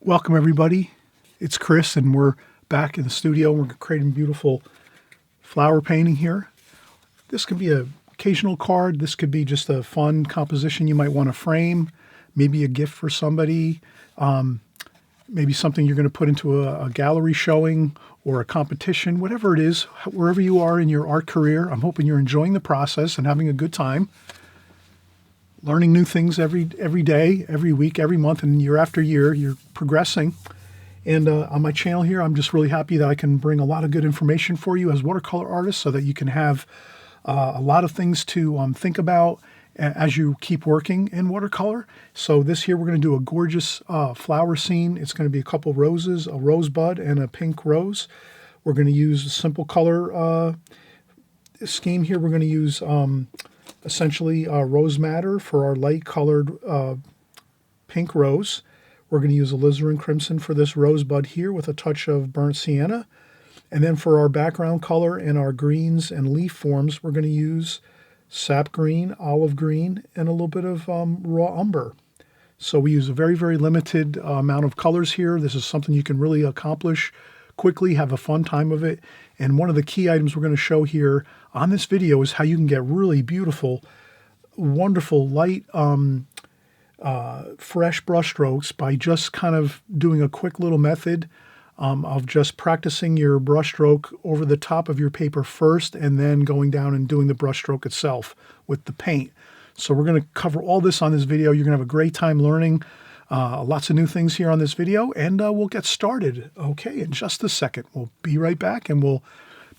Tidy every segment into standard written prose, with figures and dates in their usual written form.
Welcome everybody. It's Chris and we're back in the studio. We're creating beautiful flower painting here. This could be an occasional card. This could be just a fun composition you might want to frame. Maybe a gift for somebody. Maybe something you're going to put into a gallery showing or a competition, whatever it is, wherever you are in your art career. I'm hoping you're enjoying the process and having a good time. Learning new things every day, every week, every month, and year after year, you're progressing. And on my channel here, I'm just really happy that I can bring a lot of good information for you as watercolor artists so that you can have a lot of things to think about as you keep working in watercolor. So this here, we're going to do a gorgeous flower scene. It's going to be a couple roses, a rosebud and a pink rose. We're going to use a simple color scheme here. We're going to use essentially rose madder for our light colored pink rose. We're going to use alizarin crimson for this rosebud here with a touch of burnt sienna. And then for our background color and our greens and leaf forms, we're going to use sap green, olive green, and a little bit of raw umber. So we use a very, very limited amount of colors here. This is something you can really accomplish quickly, have a fun time of it. And one of the key items we're going to show here on this video is how you can get really beautiful, wonderful, light, fresh brush strokes by just kind of doing a quick little method of just practicing your brush stroke over the top of your paper first and then going down and doing the brush stroke itself with the paint. So we're going to cover all this on this video. You're going to have a great time learning lots of new things here on this video, and we'll get started, okay, in just a second. We'll be right back and we'll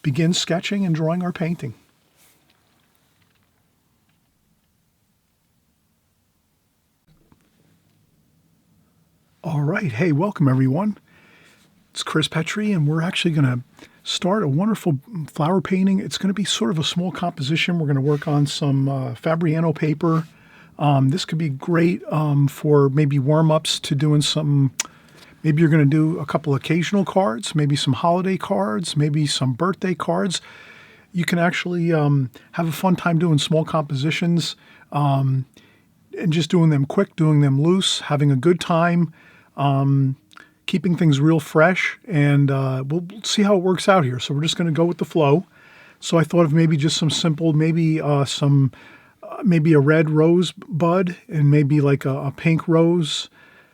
begin sketching and drawing our painting. All right, hey, welcome everyone. It's Chris Petri, and we're actually going to start a wonderful flower painting. It's going to be sort of a small composition. We're going to work on some Fabriano paper. This could be great for maybe warm-ups to doing some, maybe you're going to do a couple occasional cards, maybe some holiday cards, maybe some birthday cards. You can actually have a fun time doing small compositions and just doing them quick, doing them loose, having a good time, keeping things real fresh, and we'll see how it works out here. So we're just going to go with the flow. So I thought of maybe just some simple, maybe maybe a red rose bud and maybe like a pink rose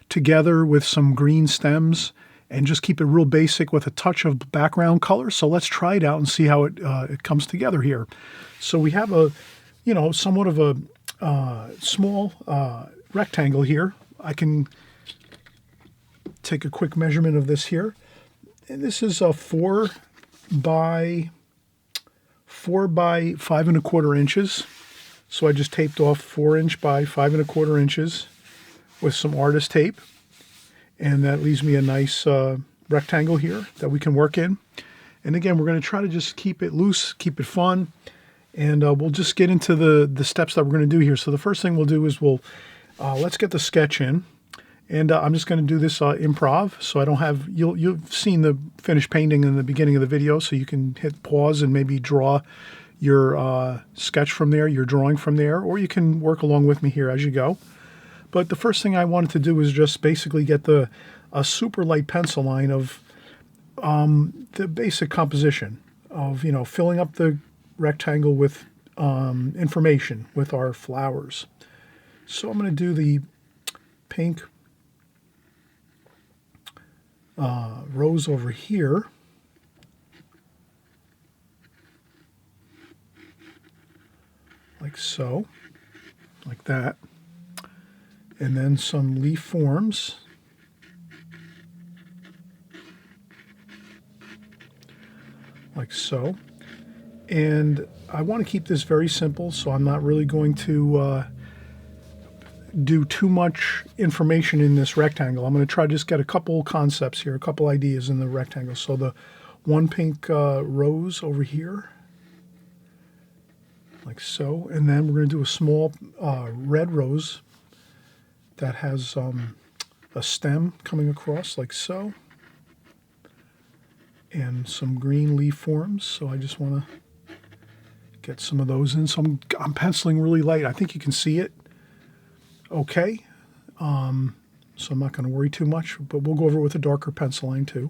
together with some green stems, and just keep it real basic with a touch of background color. So let's try it out and see how it comes together here. So we have a, somewhat of a small rectangle here. I can take a quick measurement of this here. And this is a 4 by 5 1/4 inches. So I just taped off 4 inch by 5 1/4 inches with some artist tape. And that leaves me a nice rectangle here that we can work in. And again, we're going to try to just keep it loose, keep it fun. And we'll just get into the steps that we're going to do here. So the first thing we'll do is let's get the sketch in. And I'm just going to do this improv. So I don't have, you've seen the finished painting in the beginning of the video, so you can hit pause and maybe draw your sketch from there, your drawing from there, or you can work along with me here as you go. But the first thing I wanted to do is just basically get a super light pencil line of the basic composition of, filling up the rectangle with information with our flowers. So I'm going to do the pink rose over here. Like so, like that. And then some leaf forms. Like so. And I want to keep this very simple, so I'm not really going to do too much information in this rectangle. I'm going to try to just get a couple concepts here, a couple ideas in the rectangle. So the one pink rose over here. Like so, and then we're going to do a small red rose that has a stem coming across like so, and some green leaf forms. So I just want to get some of those in. So I'm penciling really light. I think you can see it okay. so I'm not going to worry too much, but we'll go over it with a darker pencil line too.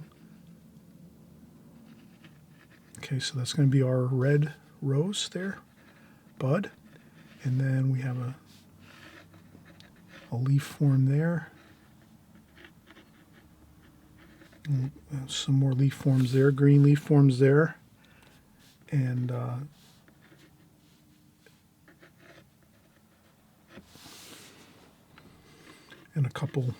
Okay, so that's going to be our red rose there, bud. And then we have a leaf form there. And some more leaf forms there, green leaf forms there. And a couple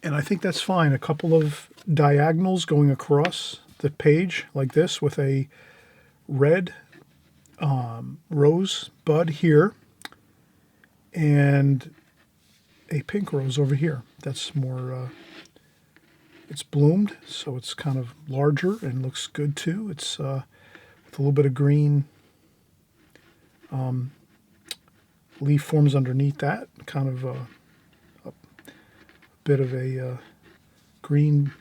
and I think that's fine. A couple of diagonals going across the page like this with a red rose bud here and a pink rose over here. That's more, it's bloomed, so it's kind of larger and looks good too. It's with a little bit of green leaf forms underneath that, kind of a bit of a green,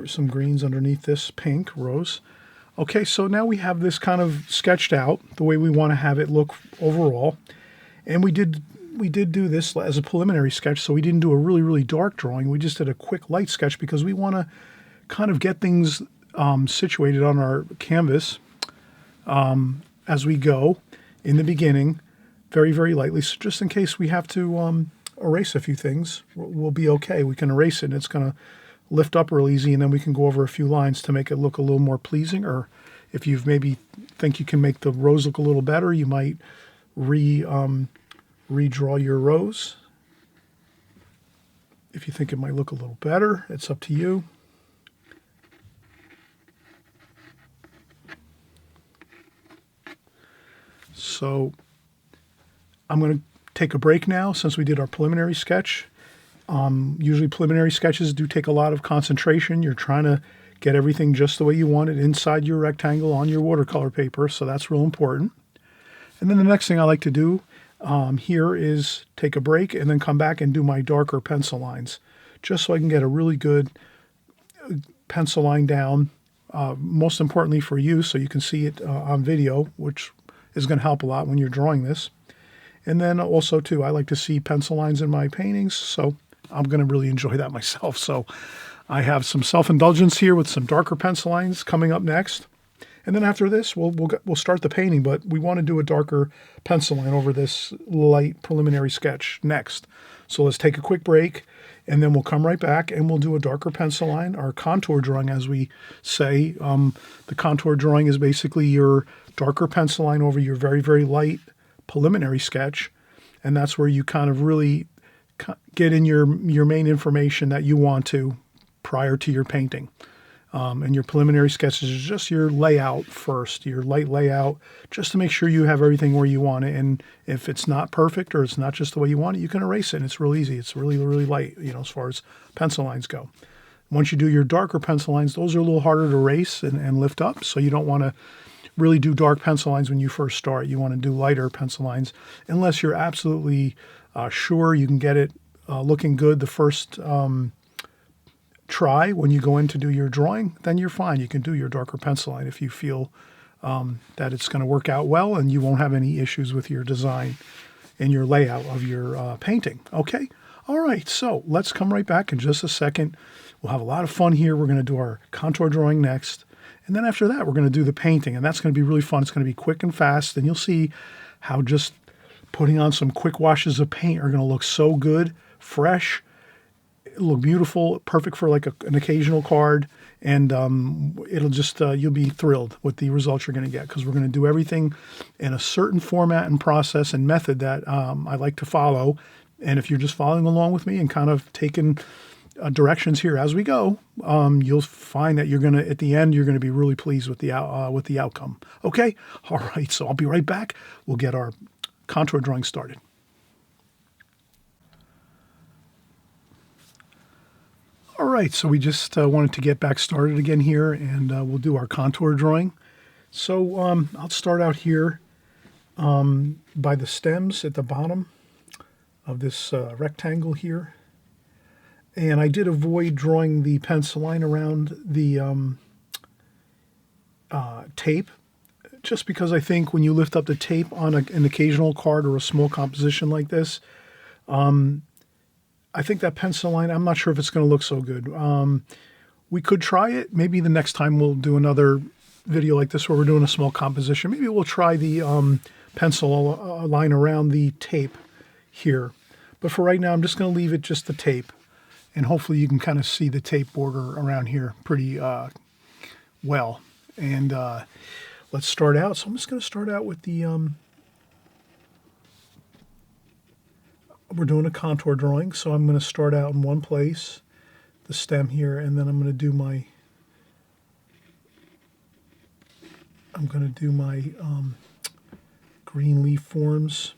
some greens underneath this pink rose. Okay, so now we have this kind of sketched out the way we want to have it look overall. And we did do this as a preliminary sketch, so we didn't do a really, really dark drawing. We just did a quick light sketch because we want to kind of get things situated on our canvas as we go in the beginning, very, very lightly. So just in case we have to erase a few things, we'll be okay. We can erase it, and it's going to lift up real easy, and then we can go over a few lines to make it look a little more pleasing. Or if you've maybe think you can make the rose look a little better, you might redraw your rose. If you think it might look a little better, it's up to you. So I'm going to take a break now since we did our preliminary sketch. Usually preliminary sketches do take a lot of concentration. You're trying to get everything just the way you want it inside your rectangle on your watercolor paper, so that's real important. And then the next thing I like to do here is take a break and then come back and do my darker pencil lines, just so I can get a really good pencil line down, most importantly for you, so you can see it on video, which is going to help a lot when you're drawing this. And then also, too, I like to see pencil lines in my paintings, so I'm going to really enjoy that myself. So I have some self-indulgence here with some darker pencil lines coming up next. And then after this, we'll start the painting, but we want to do a darker pencil line over this light preliminary sketch next. So let's take a quick break, and then we'll come right back, and we'll do a darker pencil line, our contour drawing, as we say. The contour drawing is basically your darker pencil line over your very, very light preliminary sketch, and that's where you kind of really get in your main information that you want to prior to your painting. And your preliminary sketches is just your layout first, your light layout, just to make sure you have everything where you want it. And if it's not perfect or it's not just the way you want it, you can erase it. And it's real easy. It's really, really light, as far as pencil lines go. Once you do your darker pencil lines, those are a little harder to erase and lift up, so you don't want to really do dark pencil lines when you first start. You want to do lighter pencil lines unless you're absolutely sure you can get it looking good the first try when you go in to do your drawing. Then you're fine. You can do your darker pencil line if you feel that it's going to work out well and you won't have any issues with your design and your layout of your painting. Okay? All right, so let's come right back in just a second. We'll have a lot of fun here. We're going to do our contour drawing next. And then after that, we're going to do the painting, and that's going to be really fun. It's going to be quick and fast, and you'll see how just putting on some quick washes of paint are going to look so good, fresh, it'll look beautiful, perfect for like an occasional card, and it'll just, you'll be thrilled with the results you're going to get, because we're going to do everything in a certain format and process and method that I like to follow. And if you're just following along with me and kind of taking directions here as we go, you'll find that at the end, you're going to be really pleased with the outcome. Okay? All right, so I'll be right back. We'll get our contour drawing started. All right, so we just wanted to get back started again here, and we'll do our contour drawing. So I'll start out here by the stems at the bottom of this rectangle here. And I did avoid drawing the pencil line around the tape, just because I think when you lift up the tape on an occasional card or a small composition like this, I think that pencil line, I'm not sure if it's going to look so good. We could try it. Maybe the next time we'll do another video like this where we're doing a small composition. Maybe we'll try the pencil line around the tape here. But for right now, I'm just going to leave it just the tape. And hopefully you can kind of see the tape border around here pretty well. And let's start out. So I'm just going to start out with the, we're doing a contour drawing. So I'm going to start out in one place, the stem here, and then I'm going to do my, green leaf forms.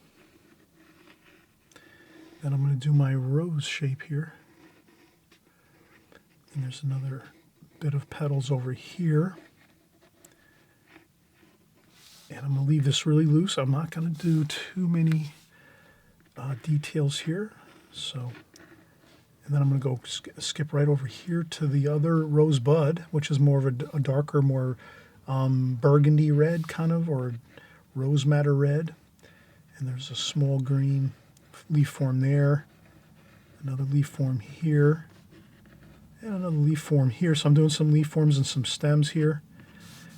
Then I'm going to do my rose shape here. And there's another bit of petals over here. And I'm going to leave this really loose. I'm not going to do too many details here. So, and then I'm going to go skip right over here to the other rosebud, which is more of a darker, more burgundy red kind of, or rose madder red. And there's a small green leaf form there, another leaf form here, and another leaf form here. So I'm doing some leaf forms and some stems here.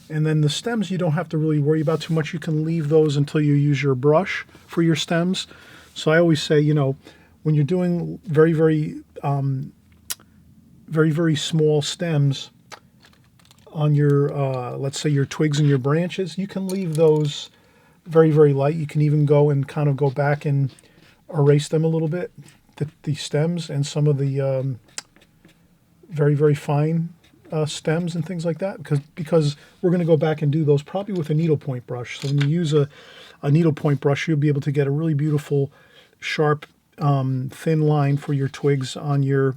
And then the stems you don't have to really worry about too much. You can leave those until you use your brush for your stems. So I always say, you know, when you're doing very, very small stems on your, let's say your twigs and your branches, you can leave those very, very light. You can even go and kind of go back and erase them a little bit, the stems and some of the very, very fine stems and things like that, because we're going to go back and do those probably with a needlepoint brush. So when you use a needlepoint brush, you'll be able to get a really beautiful, sharp, thin line for your twigs on your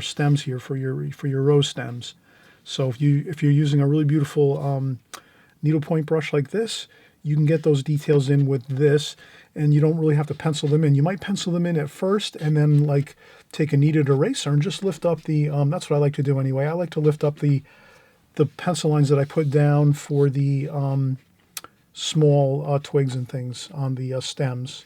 stems here, for your rose stems. So if you're using a really beautiful needlepoint brush like this, you can get those details in with this, and you don't really have to pencil them in. You might pencil them in at first and then like take a kneaded eraser and just lift up the, that's what I like to do anyway. I like to lift up the pencil lines that I put down for the small twigs and things on the stems.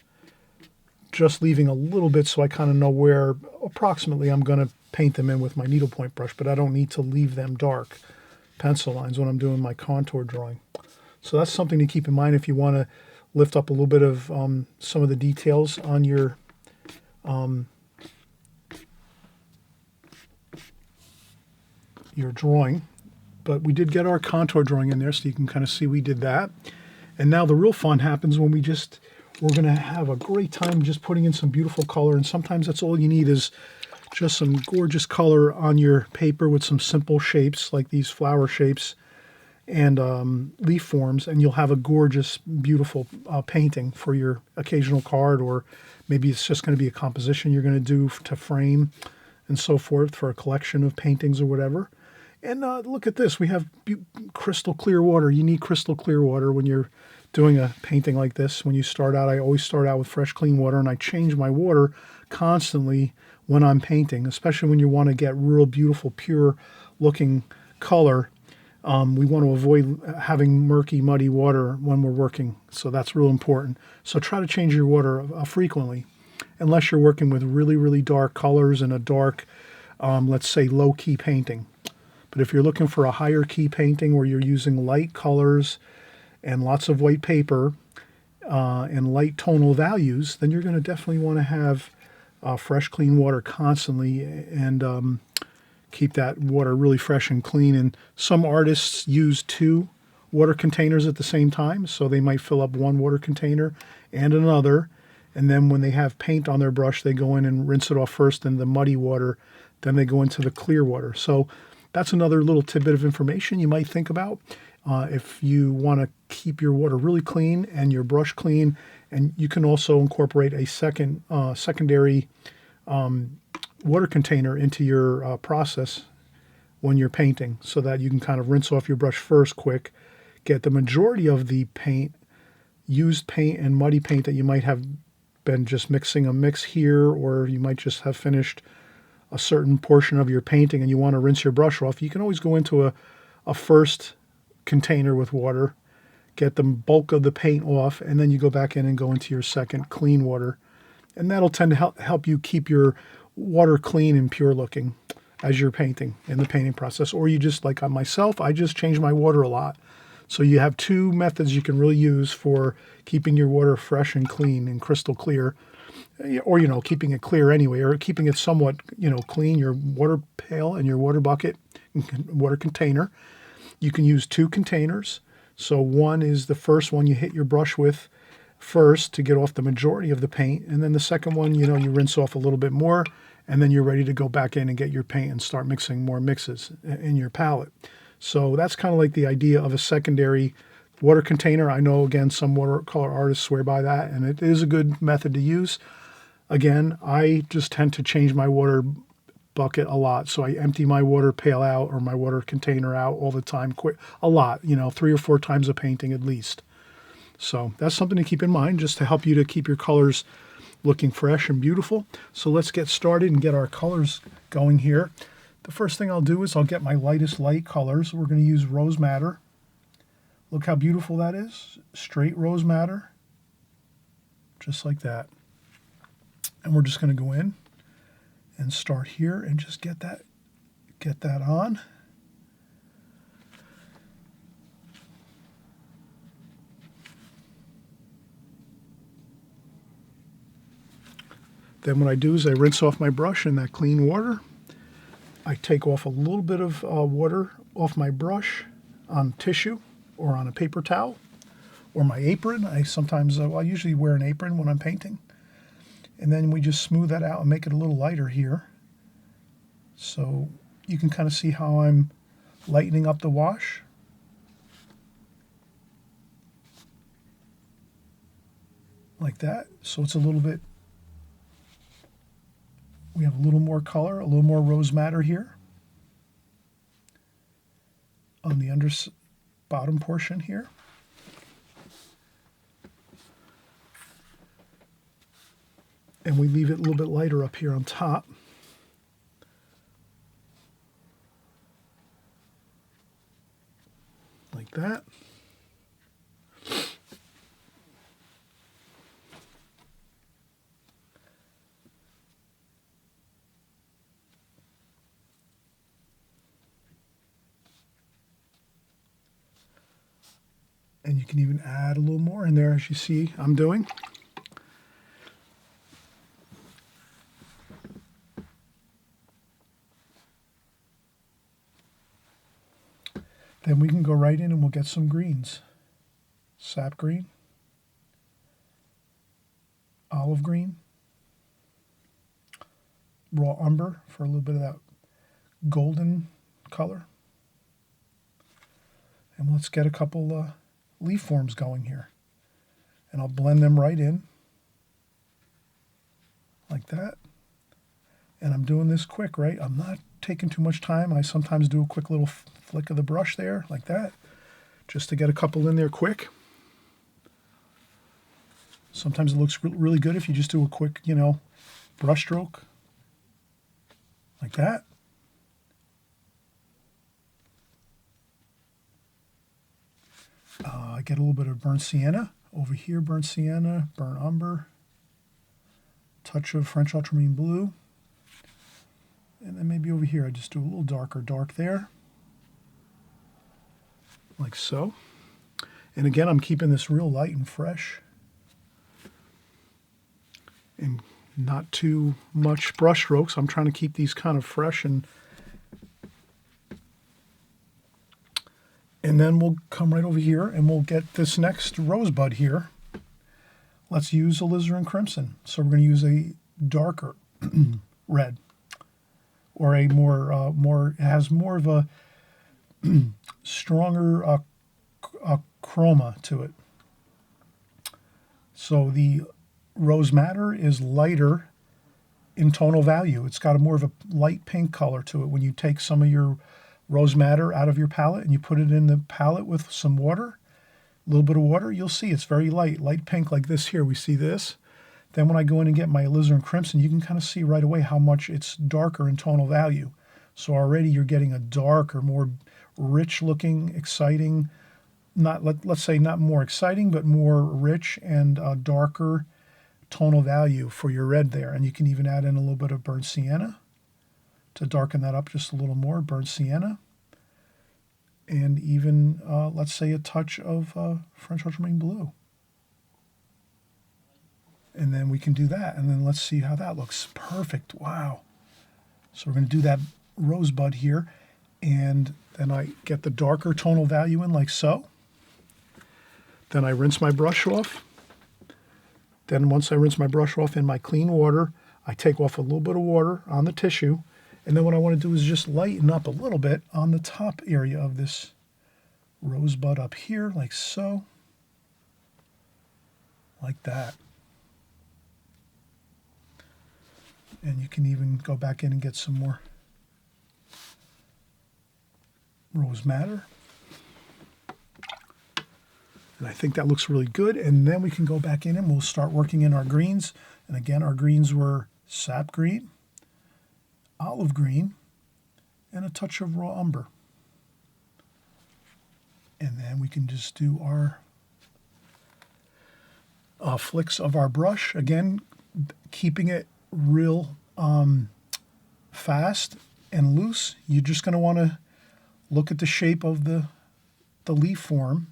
Just leaving a little bit so I kind of know where approximately I'm going to paint them in with my needlepoint brush, but I don't need to leave them dark pencil lines when I'm doing my contour drawing. So that's something to keep in mind if you want to lift up a little bit of some of the details on your drawing. But we did get our contour drawing in there, so you can kind of see we did that. And now the real fun happens when we're going to have a great time just putting in some beautiful color. And sometimes that's all you need is just some gorgeous color on your paper with some simple shapes like these flower shapes and leaf forms, and you'll have a gorgeous, beautiful painting for your occasional card, or maybe it's just going to be a composition you're going to do to frame and so forth for a collection of paintings or whatever. And look at this. We have crystal clear water. You need crystal clear water when you're doing a painting like this. When you start out, I always start out with fresh, clean water, and I change my water constantly when I'm painting, especially when you want to get real beautiful, pure looking color. We want to avoid having murky, muddy water when we're working, so that's real important. So try to change your water frequently, unless you're working with really, really dark colors and a dark, let's say, low-key painting. But if you're looking for a higher key painting where you're using light colors and lots of white paper and light tonal values, then you're going to definitely want to have fresh, clean water constantly and keep that water really fresh and clean. And some artists use 2 water containers at the same time, so they might fill up one water container and another, and then when they have paint on their brush, they go in and rinse it off first in the muddy water, then they go into the clear water. So that's another little tidbit of information you might think about if you want to keep your water really clean and your brush clean. And you can also incorporate a secondary water container into your process when you're painting, so that you can kind of rinse off your brush first quick, get the majority of the paint, used paint and muddy paint that you might have been just mixing a mix here, or you might just have finished a certain portion of your painting and you want to rinse your brush off. You can always go into a first container with water, get the bulk of the paint off, and then you go back in and go into your second clean water. And that'll tend to help you keep your water clean and pure looking as you're painting in the painting process. Or you just, like on myself, I just change my water a lot. So you have two methods you can really use for keeping your water fresh and clean and crystal clear. Or, keeping it clear anyway, or keeping it somewhat, clean, your water pail and your water bucket, water container. You can use two containers. So one is the first one you hit your brush with first to get off the majority of the paint. And then the second one, you rinse off a little bit more, and then you're ready to go back in and get your paint and start mixing more mixes in your palette. So that's kind of like the idea of a secondary water container. I know, again, some watercolor artists swear by that, and it is a good method to use. Again, I just tend to change my water bucket a lot. So I empty my water pail out or my water container out all the time, a lot, 3 or 4 times a painting at least. So that's something to keep in mind, just to help you to keep your colors looking fresh and beautiful. So let's get started and get our colors going here. The first thing I'll do is I'll get my lightest light colors. We're going to use rose madder. Look how beautiful that is. Straight rose madder. Just like that. And we're just going to go in and start here and just get that on. Then what I do is I rinse off my brush in that clean water. I take off a little bit of water off my brush on tissue or on a paper towel or my apron. I usually wear an apron when I'm painting. And then we just smooth that out and make it a little lighter here. So you can kind of see how I'm lightening up the wash. Like that. So it's a little bit, we have a little more color, a little more rose madder here on the bottom portion here. And we leave it a little bit lighter up here on top. Like that. And you can even add a little more in there, as you see I'm doing. Then we can go right in and we'll get some greens. Sap green, olive green, raw umber for a little bit of that golden color. And let's get a couple leaf forms going here. And I'll blend them right in like that. And I'm doing this quick, right? I'm not taking too much time. I sometimes do a quick little flick of the brush there, like that, just to get a couple in there quick. Sometimes it looks really good if you just do a quick, brush stroke, like that. I get a little bit of burnt sienna. Over here, burnt sienna, burnt umber, touch of French ultramarine blue. And then maybe over here, I just do a little dark there. Like so. And again, I'm keeping this real light and fresh. And not too much brush strokes. I'm trying to keep these kind of fresh. And then we'll come right over here and we'll get this next rosebud here. Let's use alizarin crimson. So we're going to use a darker red. Or a has more of a stronger chroma to it. So the rose madder is lighter in tonal value. It's got a more of a light pink color to it. When you take some of your rose madder out of your palette and you put it in the palette with some water, a little bit of water, you'll see it's very light pink like this here. We see this. Then when I go in and get my alizarin crimson, you can kind of see right away how much it's darker in tonal value. So already you're getting a darker, more rich looking, exciting not, let's say not more exciting, but more rich and darker tonal value for your red there. And you can even add in a little bit of burnt sienna to darken that up just a little more, burnt sienna. And even, let's say, a touch of French ultramarine blue. And then we can do that. And then let's see how that looks. Perfect. Wow. So we're going to do that rosebud here. And then I get the darker tonal value in like so. Then I rinse my brush off. Then once I rinse my brush off in my clean water, I take off a little bit of water on the tissue. And then what I want to do is just lighten up a little bit on the top area of this rosebud up here, like so. Like that. And you can even go back in and get some more rose madder. And I think that looks really good. And then we can go back in and we'll start working in our greens. And again, our greens were sap green, olive green, and a touch of raw umber. And then we can just do our flicks of our brush. Again, keeping it real fast and loose. You're just going to want to look at the shape of the leaf form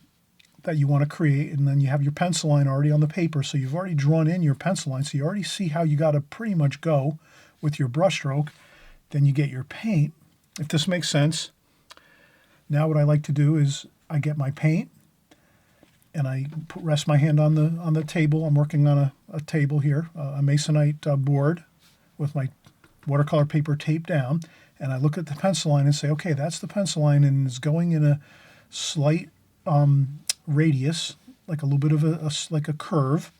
that you want to create, and then you have your pencil line already on the paper, so you've already drawn in your pencil line, so you already see how you got to pretty much go with your brush stroke. Then you get your paint, if this makes sense. Now what I like to do is I get my paint and I rest my hand on the table. I'm working on a table here, a masonite board with my watercolor paper taped down, and I look at the pencil line and say, okay, that's the pencil line, and it's going in a slight radius, like a little bit of like a curve.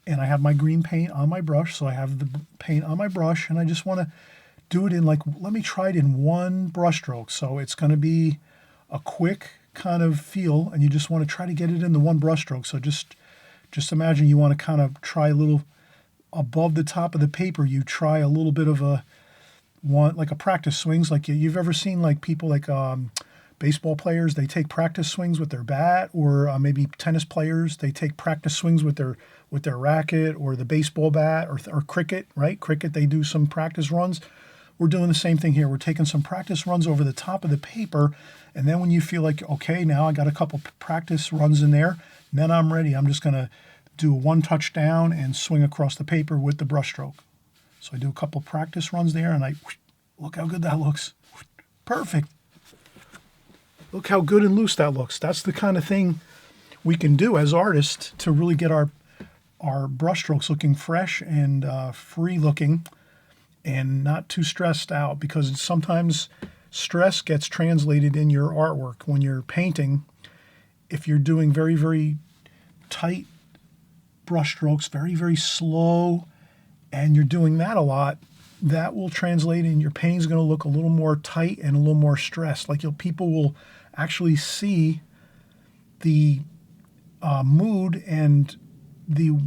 And I have my green paint on my brush, so I have the paint on my brush, and I just want to do it in like, let me try it in one brush stroke. So it's going to be a quick kind of feel, and you just want to try to get it in the one brush stroke. So just imagine you want to kind of try a little above the top of the paper. You try a little bit of like a practice swings, like you've ever seen like people like baseball players, they take practice swings with their bat, or maybe tennis players, they take practice swings with their racket or the baseball bat, or cricket, right? Cricket, they do some practice runs. We're doing the same thing here. We're taking some practice runs over the top of the paper, and then when you feel like, okay, now I got a couple practice runs in there, then I'm ready. I'm just going to do one touch down and swing across the paper with the brush stroke. So I do a couple practice runs there, and look how good that looks. Perfect. Look how good and loose that looks. That's the kind of thing we can do as artists to really get our brush strokes looking fresh and free looking and not too stressed out, because sometimes stress gets translated in your artwork. When you're painting, if you're doing very, very tight brush strokes, very, very slow, and you're doing that a lot, that will translate in your painting's going to look a little more tight and a little more stressed. Like people will actually see the mood and the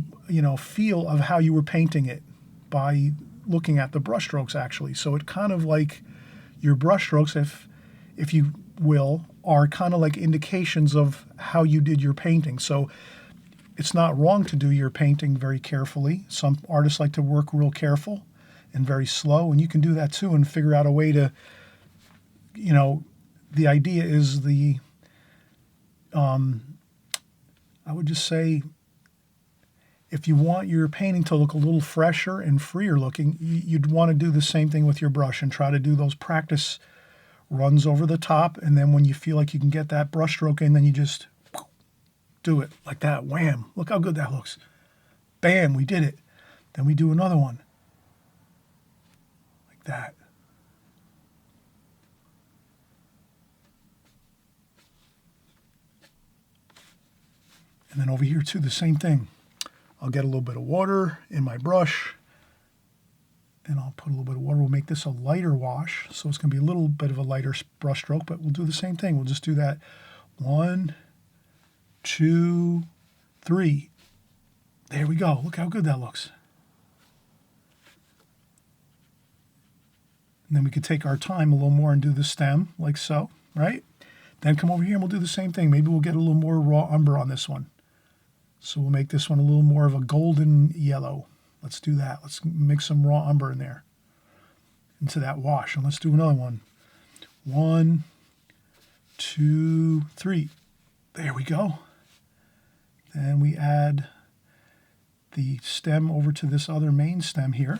feel of how you were painting it by looking at the brush strokes actually. So it kind of like your brush strokes, if you will, are kind of like indications of how you did your painting. So it's not wrong to do your painting very carefully. Some artists like to work real careful and very slow, and you can do that too and figure out a way to, the idea is I would just say, if you want your painting to look a little fresher and freer looking, you'd want to do the same thing with your brush and try to do those practice runs over the top. And then when you feel like you can get that brush stroke in, then you just do it like that. Wham! Look how good that looks. Bam! We did it. Then we do another one like that. And then over here too, the same thing. I'll get a little bit of water in my brush, and I'll put a little bit of water. We'll make this a lighter wash, so it's going to be a little bit of a lighter brush stroke, but we'll do the same thing. We'll just do that. 1, 2, 3. There we go. Look how good that looks. And then we could take our time a little more and do the stem, like so, right? Then come over here and we'll do the same thing. Maybe we'll get a little more raw umber on this one. So we'll make this one a little more of a golden yellow. Let's do that. Let's mix some raw umber in there into that wash. And let's do another one. 1, 2, 3. There we go. Then we add the stem over to this other main stem here.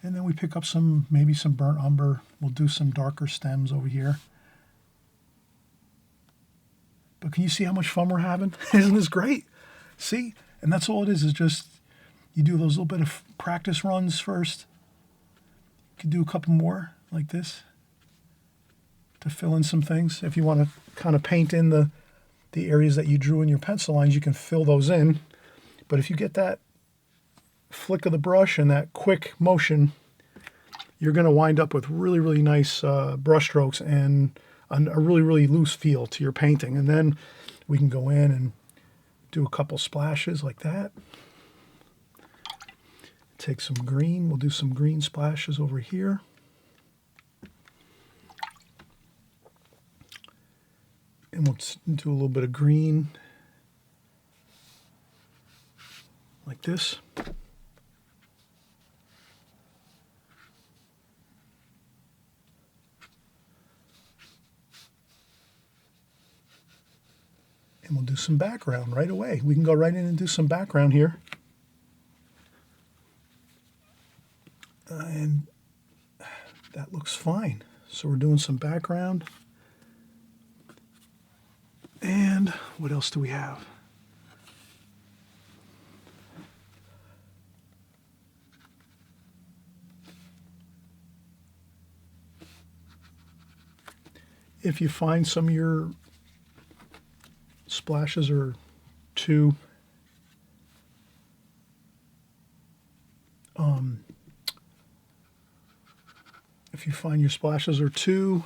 And then we pick up maybe some burnt umber. We'll do some darker stems over here. But can you see how much fun we're having? Isn't this great? See? And that's all it is just you do those little bit of practice runs first. You can do a couple more like this to fill in some things. If you want to kind of paint in the areas that you drew in your pencil lines, you can fill those in. But if you get that flick of the brush and that quick motion, you're going to wind up with really, really nice brush strokes and a really, really loose feel to your painting. And then we can go in and do a couple splashes like that. Take some green. We'll do some green splashes over here. And we'll do a little bit of green like this. And we'll do some background right away. We can go right in and do some background here. And that looks fine. So we're doing some background. And what else do we have? If you find some of your splashes are too if you find your splashes are too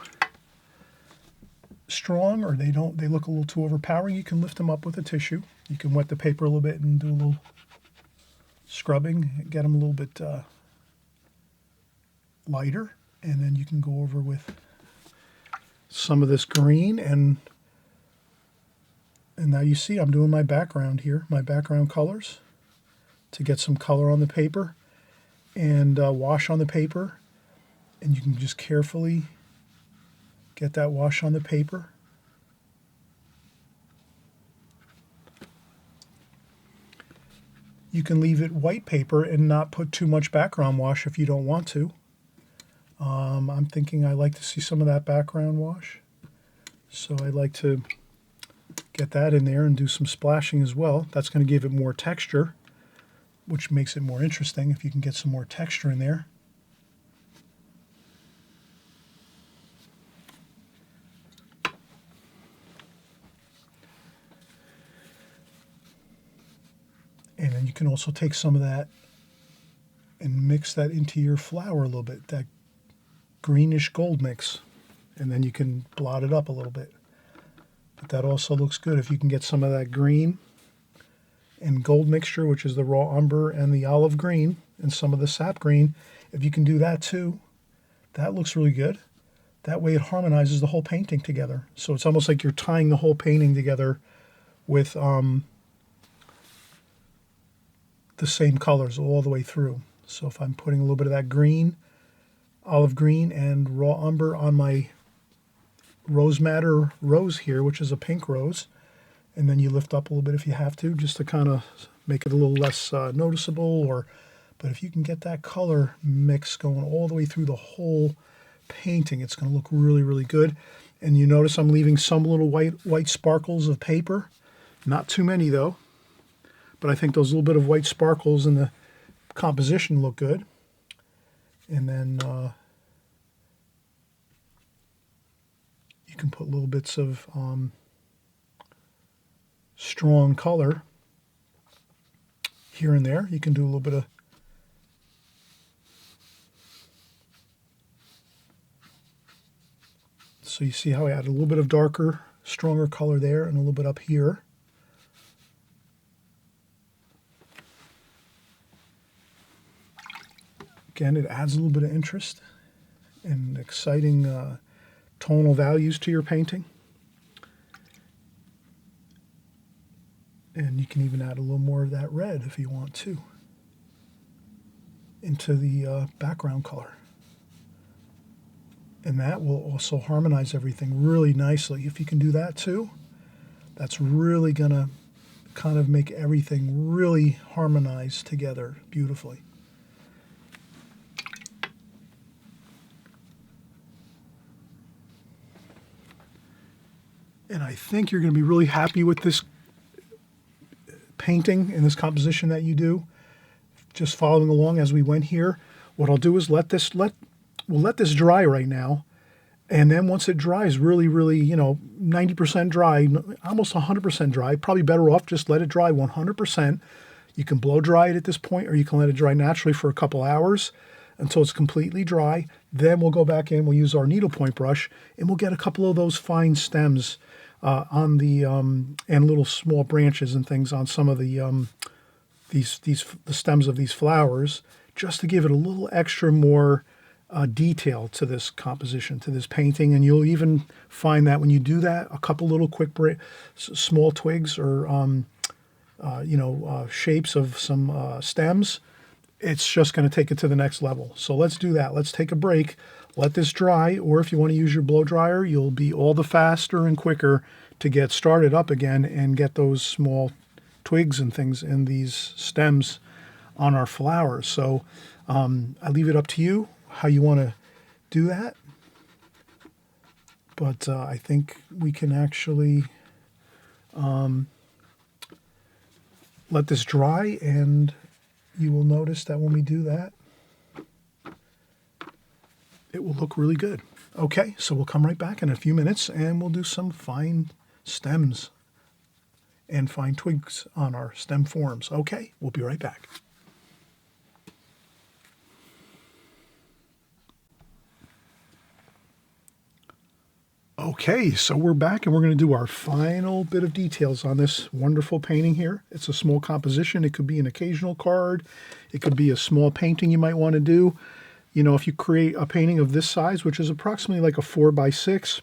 strong or they look a little too overpowering, you can lift them up with a tissue. You can wet the paper a little bit and do a little scrubbing, get them a little bit lighter, and then you can go over with some of this green and now you see I'm doing my background here, my background colors to get some color on the paper and wash on the paper. And you can just carefully get that wash on the paper. You can leave it white paper and not put too much background wash if you don't want to. I'm thinking I like to see some of that background wash. So I like to get that in there and do some splashing as well. That's going to give it more texture, which makes it more interesting if you can get some more texture in there. And then you can also take some of that and mix that into your flower a little bit, that greenish gold mix. And then you can blot it up a little bit. But that also looks good if you can get some of that green and gold mixture, which is the raw umber and the olive green and some of the sap green. If you can do that too, that looks really good. That way it harmonizes the whole painting together. So it's almost like you're tying the whole painting together with the same colors all the way through. So if I'm putting a little bit of that green, olive green, and raw umber on my rose madder rose here, which is a pink rose, and then you lift up a little bit if you have to, just to kind of make it a little less noticeable. But if you can get that color mix going all the way through the whole painting, it's going to look really, really good. And you notice I'm leaving some little white sparkles of paper. Not too many though. But I think those little bit of white sparkles in the composition look good. And then you can put little bits of strong color here and there. You can do a little bit of so you see how I add a little bit of darker, stronger color there and a little bit up here. Again, it adds a little bit of interest and exciting tonal values to your painting. And you can even add a little more of that red if you want to into the background color. And that will also harmonize everything really nicely. If you can do that too, that's really going to kind of make everything really harmonize together beautifully. And I think you're going to be really happy with this painting and this composition that you do. Just following along as we went here. What I'll do is we'll let this dry right now. And then once it dries really, 90% dry, almost 100% dry, probably better off just let it dry 100%. You can blow dry it at this point, or you can let it dry naturally for a couple hours until it's completely dry. Then we'll go back in, we'll use our needlepoint brush, and we'll get a couple of those fine stems on the and little small branches and things on some of the the stems of these flowers, just to give it a little extra more detail to this composition, to this painting. And you'll even find that when you do that, a couple little quick small twigs or shapes of some stems, it's just going to take it to the next level. So let's do that. Let's take a break, let this dry, or if you want to use your blow dryer, you'll be all the faster and quicker to get started up again and get those small twigs and things in these stems on our flowers. So I leave it up to you how you want to do that. But I think we can actually let this dry, and you will notice that when we do that, it will look really good. Okay, so we'll come right back in a few minutes and we'll do some fine stems and fine twigs on our stem forms. Okay, we'll be right back. Okay, so we're back and we're going to do our final bit of details on this wonderful painting here. It's a small composition. It could be an occasional card. It could be a small painting you might want to do. You know, if you create a painting of this size, which is approximately like a 4x6,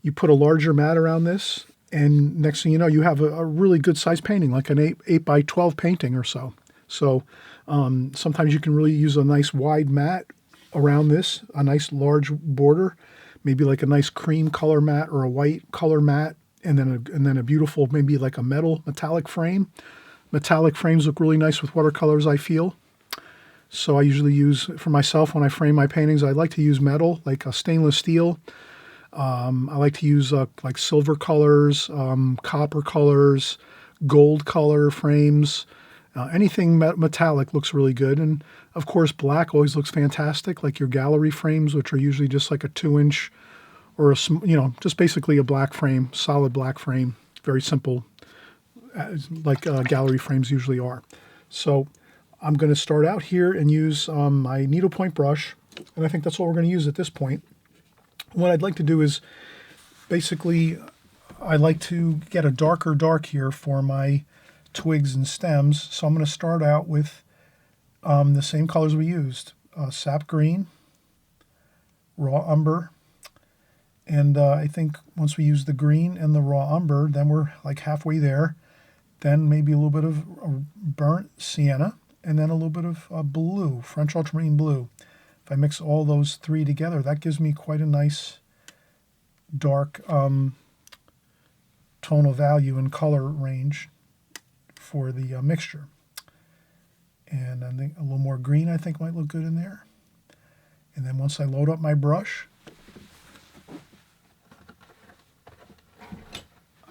you put a larger mat around this, and next thing you know, you have a really good size painting, like an 8x12 painting or so. So sometimes you can really use a nice wide mat around this, a nice large border, maybe like a nice cream color mat or a white color mat, and then a beautiful, maybe like a metallic frame. Metallic frames look really nice with watercolors, I feel. So I usually use, for myself, when I frame my paintings, I like to use metal, like a stainless steel. I like to use like silver colors, copper colors, gold color frames. Anything metallic looks really good. And of course, black always looks fantastic, like your gallery frames, which are usually just like a 2-inch or just basically a black frame, solid black frame, very simple, like gallery frames usually are. So I'm going to start out here and use my needlepoint brush, and I think that's all we're going to use at this point. What I'd like to do is basically I like to get a darker dark here for my twigs and stems. So I'm going to start out with the same colors we used, sap green, raw umber, and I think once we use the green and the raw umber, then we're like halfway there. Then maybe a little bit of burnt sienna, and then a little bit of blue, French ultramarine blue. If I mix all those three together, that gives me quite a nice dark tonal value and color range for the mixture. And I think a little more green I think might look good in there. And then once I load up my brush,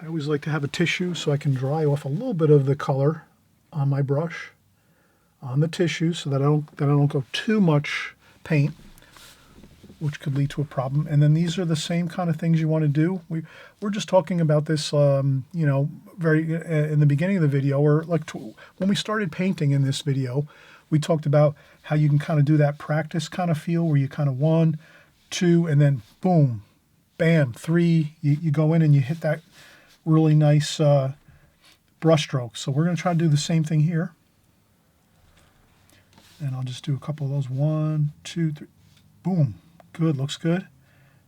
I always like to have a tissue so I can dry off a little bit of the color on my brush on the tissue so that I don't go too much paint, which could lead to a problem. And then these are the same kind of things you want to do. We're just talking about this, very in the beginning of the video, or like when we started painting in this video, we talked about how you can kind of do that practice kind of feel where you kind of 1, 2, and then boom, bam, 3. You go in and you hit that really nice brush stroke. So we're going to try to do the same thing here. And I'll just do a couple of those. 1, 2, 3. Boom. Good. Looks good.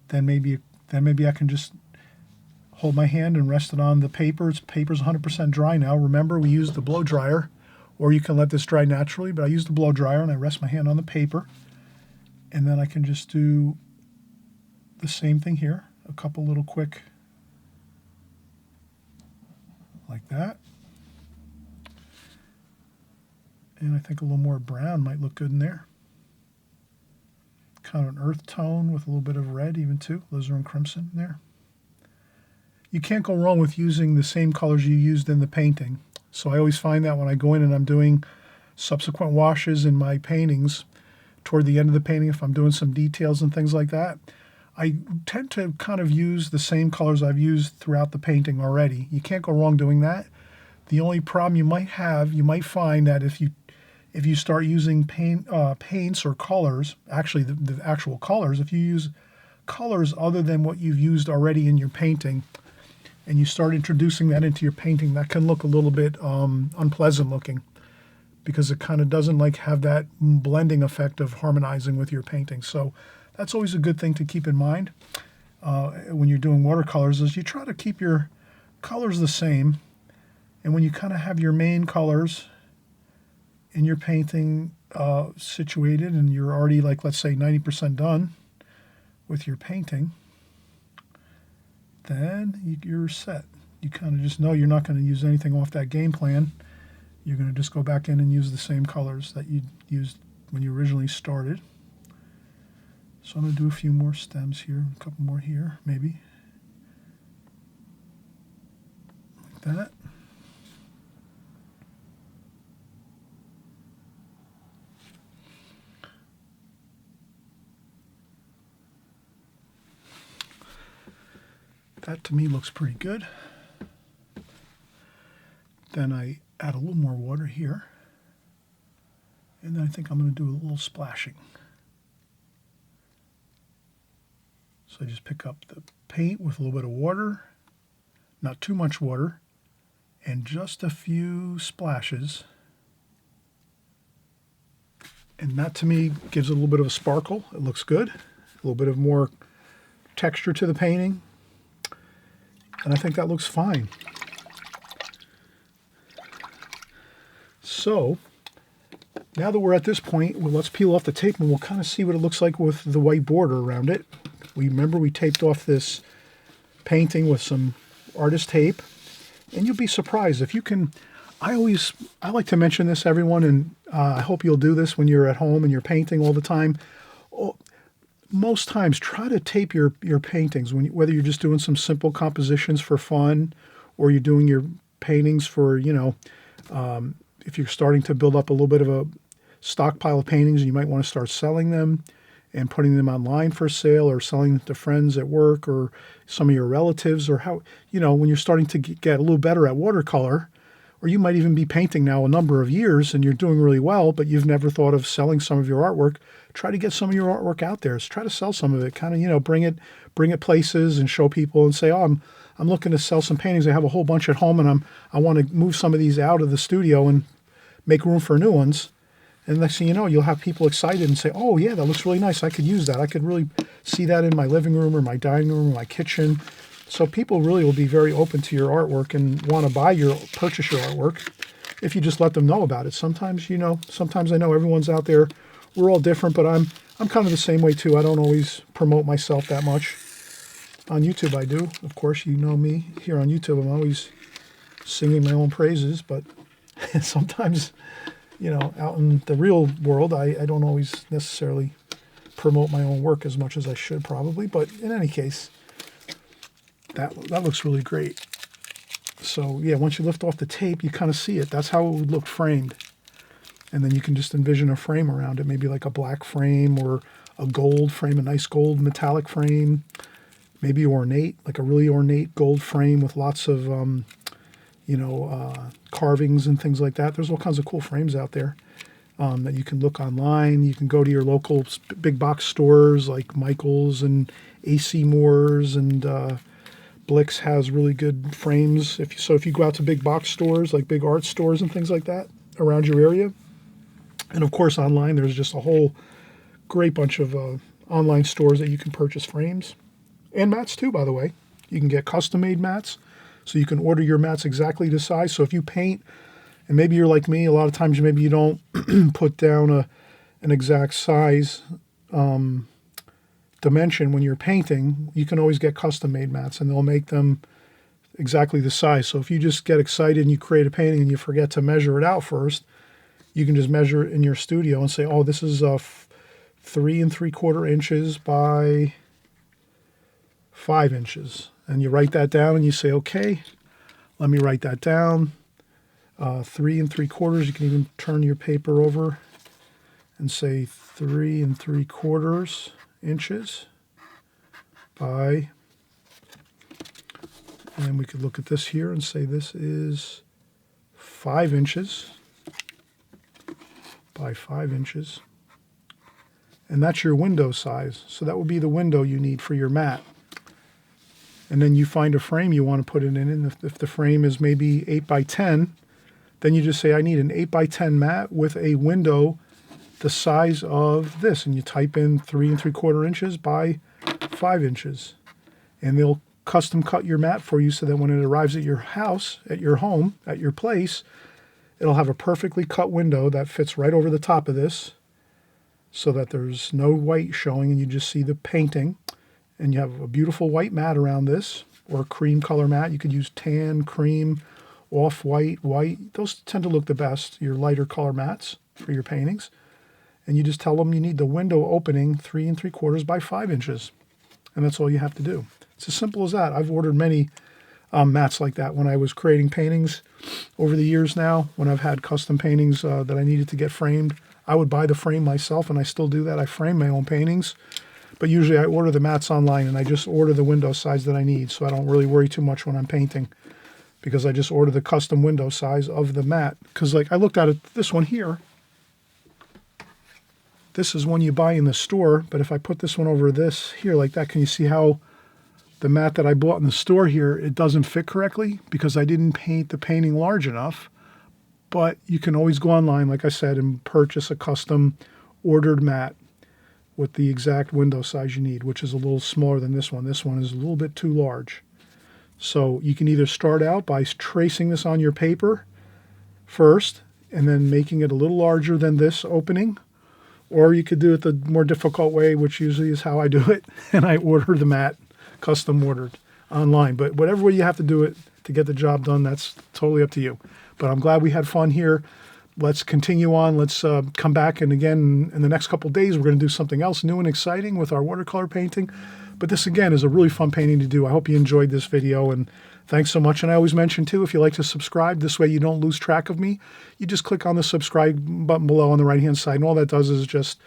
Then maybe I can just hold my hand and rest it on the paper. Paper's 100% dry now. Remember, we used the blow dryer, or you can let this dry naturally, but I use the blow dryer and I rest my hand on the paper. And then I can just do the same thing here. A couple little quick, like that. And I think a little more brown might look good in there. Kind of an earth tone with a little bit of red even too, alizarin crimson there. You can't go wrong with using the same colors you used in the painting. So I always find that when I go in and I'm doing subsequent washes in my paintings, toward the end of the painting, if I'm doing some details and things like that, I tend to kind of use the same colors I've used throughout the painting already. You can't go wrong doing that. The only problem you might have, you might find that if you start using paints or colors, actually the actual colors, if you use colors other than what you've used already in your painting, and you start introducing that into your painting, that can look a little bit unpleasant looking, because it kind of doesn't like have that blending effect of harmonizing with your painting. So that's always a good thing to keep in mind when you're doing watercolors, is you try to keep your colors the same. And when you kind of have your main colors in your painting situated, and you're already, like, let's say 90% done with your painting, then you're set. You kind of just know you're not going to use anything off that game plan. You're going to just go back in and use the same colors that you used when you originally started. So I'm going to do a few more stems here, a couple more here, maybe. Like that. That to me looks pretty good. Then I add a little more water here. And then I think I'm going to do a little splashing. So I just pick up the paint with a little bit of water, not too much water, and just a few splashes. And that to me gives it a little bit of a sparkle. It looks good. A little bit of more texture to the painting. And I think that looks fine. So now that we're at this point, well, let's peel off the tape and we'll kind of see what it looks like with the white border around it. Remember we taped off this painting with some artist tape, and you'll be surprised if you can. I like to mention this, everyone, and I hope you'll do this when you're at home and you're painting all the time. Most times, try to tape your paintings, whether you're just doing some simple compositions for fun, or you're doing your paintings for, if you're starting to build up a little bit of a stockpile of paintings and you might want to start selling them and putting them online for sale, or selling them to friends at work or some of your relatives, or when you're starting to get a little better at watercolor, or you might even be painting now a number of years and you're doing really well, but you've never thought of selling some of your artwork. Try to get some of your artwork out there. Try to sell some of it. Kind of, bring it places and show people and say, oh, I'm looking to sell some paintings. I have a whole bunch at home, and I want to move some of these out of the studio and make room for new ones. And next thing you know, you'll have people excited and say, oh yeah, that looks really nice. I could use that. I could really see that in my living room or my dining room or my kitchen. So people really will be very open to your artwork and want to purchase your artwork if you just let them know about it. Sometimes I know everyone's out there. We're all different, but I'm kind of the same way too. I don't always promote myself that much. On YouTube I do. Of course, you know me here on YouTube. I'm always singing my own praises, but sometimes, out in the real world, I don't always necessarily promote my own work as much as I should probably. But in any case, that looks really great. So yeah, once you lift off the tape, you kind of see it. That's how it would look framed. And then you can just envision a frame around it, maybe like a black frame or a gold frame, a nice gold metallic frame, maybe ornate, like a really ornate gold frame with lots of, carvings and things like that. There's all kinds of cool frames out there that you can look online. You can go to your local big box stores like Michael's and AC Moore's, and Blix has really good frames. If you go out to big box stores, like big art stores and things like that around your area. And of course online, there's just a whole great bunch of online stores that you can purchase frames. And mats too, by the way. You can get custom-made mats, so you can order your mats exactly to size. So if you paint, and maybe you're like me, a lot of times maybe you don't put down an exact size dimension when you're painting, you can always get custom-made mats, and they'll make them exactly the size. So if you just get excited and you create a painting and you forget to measure it out first, you can just measure it in your studio and say, oh, this is 3 3/4 inches by 5 inches. And you write that down and you say, okay, let me write that down. 3 3/4. You can even turn your paper over and say 3 3/4 inches by, and we could look at this here and say this is 5 inches by 5 inches. And that's your window size. So that will be the window you need for your mat. And then you find a frame you want to put it in. And if the frame is maybe 8 by 10, then you just say, I need an 8 by 10 mat with a window the size of this. And you type in 3 3/4 inches by 5 inches. And they'll custom cut your mat for you so that when it arrives at your house, at your home, at your place, it'll have a perfectly cut window that fits right over the top of this so that there's no white showing and you just see the painting. And you have a beautiful white mat around this, or a cream color mat. You could use tan, cream, off-white, white. Those tend to look the best, your lighter color mats for your paintings. And you just tell them you need the window opening 3 3/4 by 5 inches. And that's all you have to do. It's as simple as that. I've ordered many mats like that when I was creating paintings over the years now. When I've had custom paintings that I needed to get framed, I would buy the frame myself, and I still do that. I frame my own paintings. But usually I order the mats online, and I just order the window size that I need, so I don't really worry too much when I'm painting, because I just order the custom window size of the mat. Because like I looked at it, this one here, this is one you buy in the store, but if I put this one over this here like that, can you see how the mat that I bought in the store here, it doesn't fit correctly because I didn't paint the painting large enough? But you can always go online, like I said, and purchase a custom ordered mat with the exact window size you need, which is a little smaller than this one. This one is a little bit too large. So you can either start out by tracing this on your paper first and then making it a little larger than this opening, or you could do it the more difficult way, which usually is how I do it, and I order the mat custom ordered online. But whatever way you have to do it to get the job done, that's totally up to you. But I'm glad we had fun here. Let's continue on. Let's come back, and again, in the next couple of days, we're going to do something else new and exciting with our watercolor painting. But this, again, is a really fun painting to do. I hope you enjoyed this video, and thanks so much. And I always mention, too, if you like to subscribe, this way you don't lose track of me, you just click on the subscribe button below on the right-hand side, and all that does is just,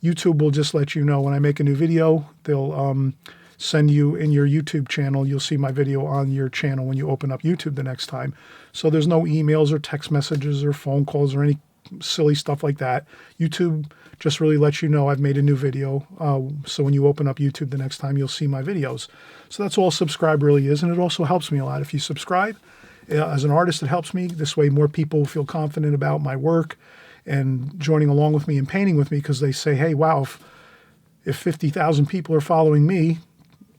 YouTube will just let you know when I make a new video. They'll send you in your YouTube channel. You'll see my video on your channel when you open up YouTube the next time. So there's no emails or text messages or phone calls or any silly stuff like that. YouTube just really lets you know I've made a new video. So when you open up YouTube the next time, you'll see my videos. So that's all subscribe really is. And it also helps me a lot. If you subscribe, as an artist, it helps me. This way more people feel confident about my work and joining along with me and painting with me, because they say, hey, wow, if 50,000 people are following me,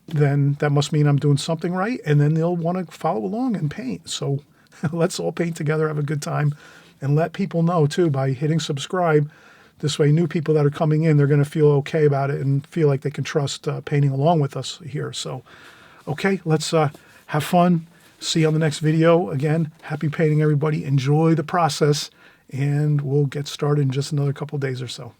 then that must mean I'm doing something right, and then they'll want to follow along and paint. So let's all paint together, have a good time, and let people know, too, by hitting subscribe. This way, new people that are coming in, they're going to feel okay about it and feel like they can trust painting along with us here. So, okay, let's have fun. See you on the next video. Again, happy painting, everybody. Enjoy the process, and we'll get started in just another couple days or so.